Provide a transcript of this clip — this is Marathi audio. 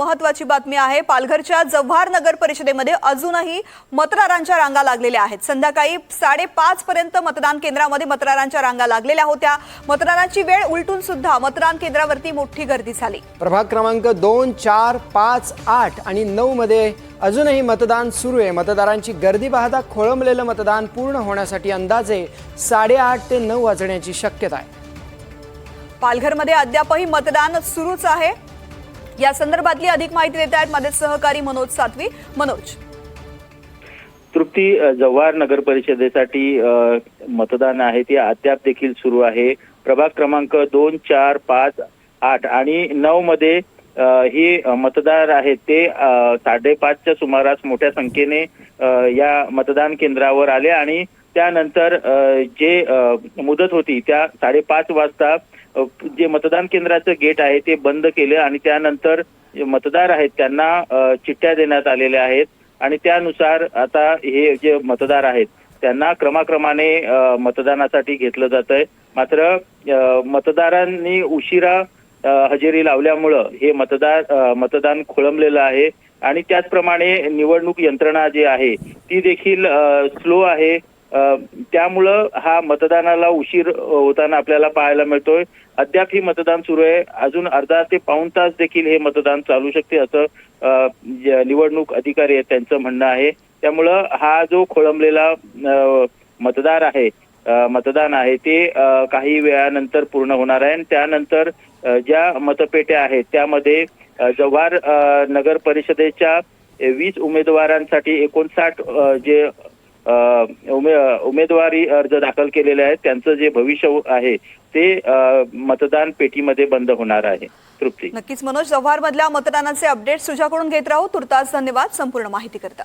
महत्त्वाची बातमी आहे। पालघरच्या जव्हार नगर परिषदेमध्ये अजूनही मतदारांच्या रांगा लागलेल्या आहेत। संध्याकाळी 5:30 पर्यंत मतदान केंद्रामध्ये मतदारांच्या रांगा लागलेल्या होत्या। मतदानाची वेळ उलटून सुद्धा मतदान केंद्रावरती मोठी गर्दी झाली। प्रभाग क्रमांक 2, 4, 5, 8 आणि 9 मध्ये अजूनही मतदान सुरू आहे। मतदारांची गर्दी पाहता खोळंबलेलं मतदान पूर्ण होण्यासाठी अंदाजे 8:30 ते 9 वाजण्याची शक्यता आहे। पालघरमध्ये अद्यापही मतदान सुरूच आहे। या संदर्भातली अधिक माहिती देत आहेत माझे सहकारी मनोज सातवी। मनोज, तृप्ती, जव्हार नगर परिषदेसाठी मतदान आहे ते अद्याप देखील सुरू आहे। प्रभाग क्रमांक 2, 4, 5, 8 आणि 9 मध्ये ही मतदार आहेत ते 5:30च्या सुमारास मोठ्या संख्येने या मतदान केंद्रावर आले आणि त्यानंतर जे मुदत होती त्या 5:30 वाजता जे मतदान केंद्राचं गेट आहे ते बंद केले आणि त्यानंतर जे मतदार आहेत त्यांना चिठ्ठ्या देण्यात आलेल्या आहेत आणि त्यानुसार आता हे जे मतदार आहेत त्यांना क्रमाक्रमाने मतदानासाठी घेतलं जात आहे। मात्र मतदारांनी उशिरा हजेरी लावल्यामुळं हे मतदान खोळंबलेलं आहे आणि त्याचप्रमाणे निवडणूक यंत्रणा जी आहे ती देखील स्लो आहे। त्यामुळं हा मतदानाला उशीर होताना आपल्याला पाहायला मिळतोय। अद्याप ही मतदान सुरू आहे। अजून अर्धा ते पाऊण तास देखील हे मतदान चालू शकते असं निवडणूक अधिकारी आहेत त्यांचं म्हणणं आहे। त्यामुळं हा जो खोळंबलेला मतदान आहे ते काही वेळानंतर पूर्ण होणार आहे आणि त्यानंतर ज्या मतपेट्या आहेत त्यामध्ये जव्हार नगर परिषदेच्या 20 उमेदवारांसाठी 59 जे उमेदवारी अर्ज दाखल केलेले आहेत त्यांचं जे भविष्य आहे ते मतदान पेटीमध्ये बंद होणार आहे। तृप्ती, नक्कीच मनोज, जव्हार मधल्या मतदानाचे अपडेट्स तुझ्याकडून घेत राहू। तुर्तास धन्यवाद संपूर्ण माहिती करता।